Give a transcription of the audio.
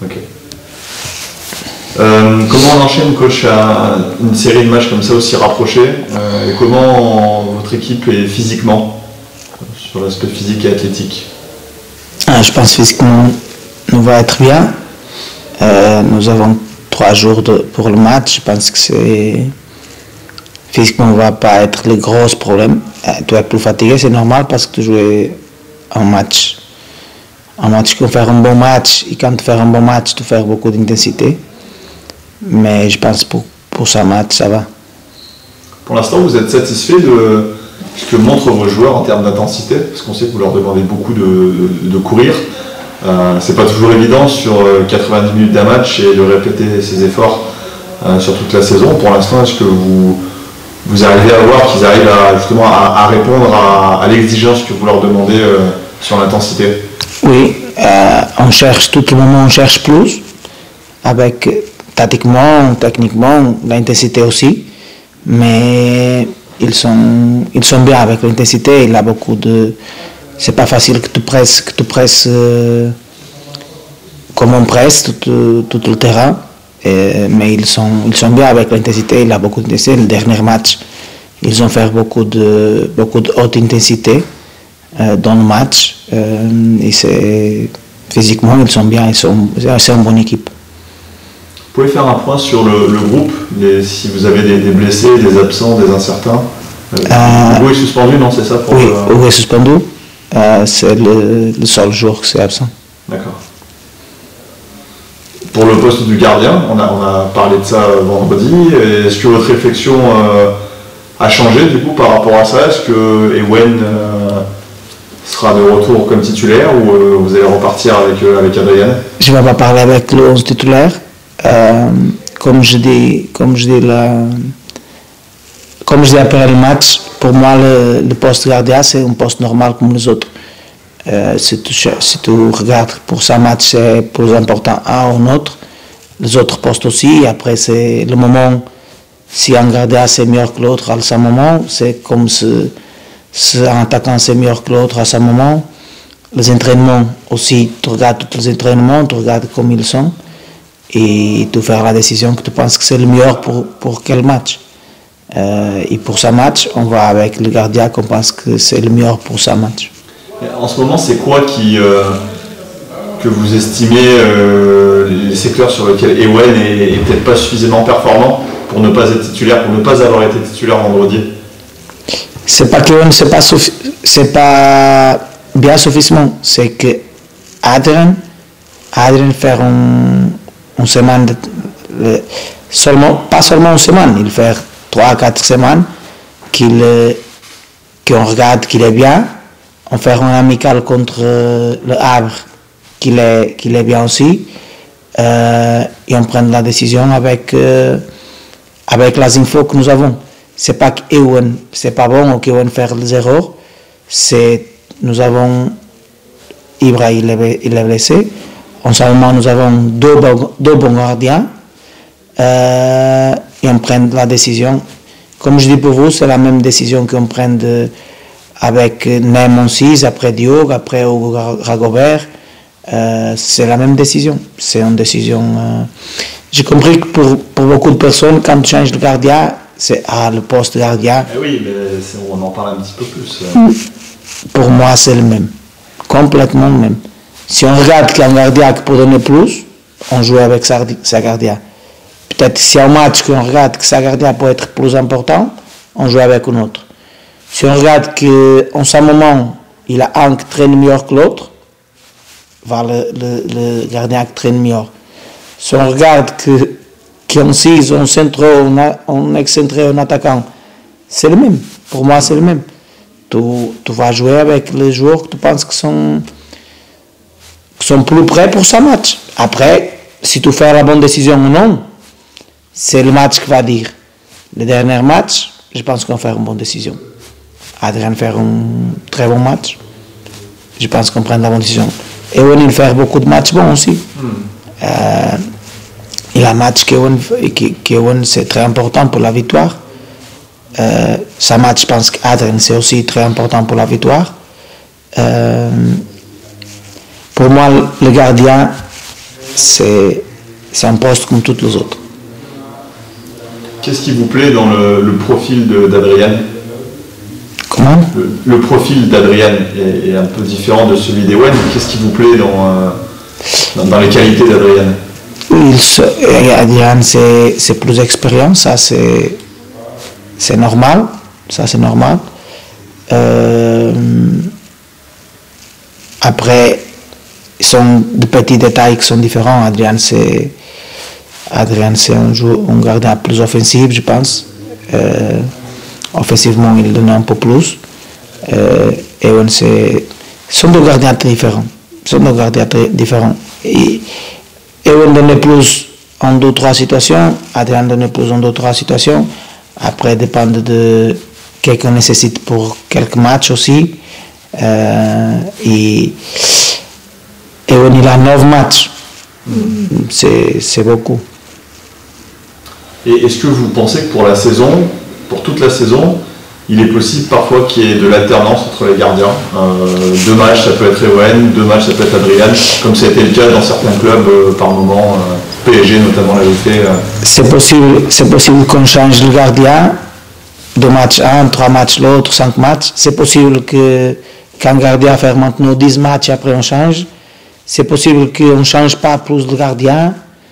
Ok. Comment on enchaîne, coach, à une série de matchs comme ça aussi rapprochés et comment votre équipe est physiquement, sur l'aspect physique et athlétique? Je pense physiquement, nous va être bien. Nous avons 3 jours pour le match. Je pense que physiquement, on ne va pas être le gros problème. Tu es plus fatigué, c'est normal parce que tu joues un match. Un match qui fait un bon match, et quand tu fais un bon match, tu fais beaucoup d'intensité. Mais je pense pour ce match, ça va. Pour l'instant, vous êtes satisfait de ce que montrent vos joueurs en termes d'intensité? Parce qu'on sait que vous leur demandez beaucoup de courir. C'est pas toujours évident sur 90 minutes d'un match et de répéter ces efforts sur toute la saison. Pour l'instant, est-ce que vous arrivez à voir qu'ils arrivent justement à répondre à l'exigence que vous leur demandez sur l'intensité? Oui, on cherche tout le moment, on cherche plus, avec tactiquement, techniquement, l'intensité aussi, mais ils sont bien avec l'intensité. Il a beaucoup de, c'est pas facile que tu presses comme on presse tout le terrain, mais ils sont bien avec l'intensité. Il a beaucoup d'intensité. Le dernier match, ils ont fait beaucoup de haute intensité dans le match. Et physiquement, ils sont bien, c'est une bonne équipe. Vous pouvez faire un point sur le groupe, si vous avez des blessés, des absents, des incertains. Hugo est suspendu, non, c'est ça pour Oui, Hugo est suspendu. C'est le seul jour que c'est absent. D'accord. Pour le poste du gardien, on a parlé de ça vendredi. Est-ce que votre réflexion a changé du coup par rapport à ça? Est-ce que Ewen sera de retour comme titulaire ou vous allez repartir avec Adrian? Je ne vais pas parler avec le 11 titulaire. Comme je dis après le match, pour moi le poste de gardien c'est un poste normal comme les autres. Si tu regardes pour ce match, c'est plus important un ou l'autre, les autres postes aussi. Après c'est le moment, si un gardien c'est meilleur que l'autre à ce moment, c'est comme si un attaquant c'est meilleur que l'autre à ce moment. Les entraînements aussi, tu regardes tous les entraînements, tu regardes comme ils sont. Et tu fais la décision que tu penses que c'est le meilleur pour quel match. Et pour ce match, on va avec le gardien qu'on pense que c'est le meilleur pour ce match. En ce moment, c'est quoi que vous estimez les secteurs sur lesquels Ewen est peut-être pas suffisamment performant pour ne pas être titulaire, pour ne pas avoir été titulaire vendredi? C'est pas que Ewen c'est pas bien suffisamment, c'est que Adrien fait une semaine, pas seulement une semaine, il fait 3 à 4 semaines qu'on regarde qu'il est bien. On fait un amical contre le Havre qu'il est bien aussi. Et on prend la décision avec les infos que nous avons. C'est pas qu'Ewen, c'est pas bon ou qu'Ewen fait les erreurs. Nous avons Ibra, il est blessé. En ce moment, nous avons deux bons gardiens et on prend la décision. Comme je dis pour vous, c'est la même décision qu'on prend avec Nem 6, après Diog, après Hugo Ragobert. C'est la même décision. C'est une décision. J'ai compris que pour beaucoup de personnes, quand tu changes de gardien, c'est le poste de gardien. Oui, mais on en parle un petit peu plus. Pour moi, c'est le même. Complètement le même. Si on regarde qu'un gardien qui peut donner plus, on joue avec sa gardien. Peut-être si un match qu'on regarde que sa gardien peut être plus important, on joue avec un autre. Si on regarde qu'en ce moment, il a un qui traîne mieux que l'autre, va le gardien qui traîne mieux. Si on regarde qu'en 6, on centre, on excentré, un attaquant, c'est le même. Pour moi, c'est le même. Tu vas jouer avec les joueurs que tu penses qui sont plus prêts pour ce match. Après, si tu fais la bonne décision ou non, c'est le match qui va dire. Le dernier match, je pense qu'on fait une bonne décision. Adrien fait un très bon match. Je pense qu'on prend la bonne décision. Et Ewen, il fait beaucoup de matchs bons aussi. Il a un match qu'Ewen, c'est très important pour la victoire. Ce match, je pense qu'Adrien, c'est aussi très important pour la victoire. Pour moi, le gardien, c'est un poste comme tous les autres. Qu'est-ce qui vous plaît dans le profil d'Adrian? Comment? Le profil d'Adrian est un peu différent de celui d'Ewen. Qu'est-ce qui vous plaît dans les qualités d'Adrian? Adrian, c'est plus d'expérience, ça c'est normal. Ça c'est normal. Après, ils sont de petits détails qui sont différents. Adrian, c'est un gardien plus offensif, je pense. Offensivement, il donne un peu plus. Ewen, sont deux gardiens très différents. Ewen donne plus en 2-3 situations, Adrian donne plus en 2-3 situations. Après, dépend de ce qu'on nécessite pour quelques matchs aussi. Et Ewen, il a 9 matchs. C'est beaucoup. Et est-ce que vous pensez que pour toute la saison, il est possible parfois qu'il y ait de l'alternance entre les gardiens? 2 matchs, ça peut être Ewen, 2 matchs, ça peut être Adrian, comme ça a été le cas dans certains clubs par moment. PSG notamment l'avait fait. C'est possible qu'on change le gardien, 2 matchs un, 3 matchs l'autre, 5 matchs. C'est possible qu'un gardien fait maintenant 10 matchs et après on change. C'est possible qu'on ne change pas plus de gardien.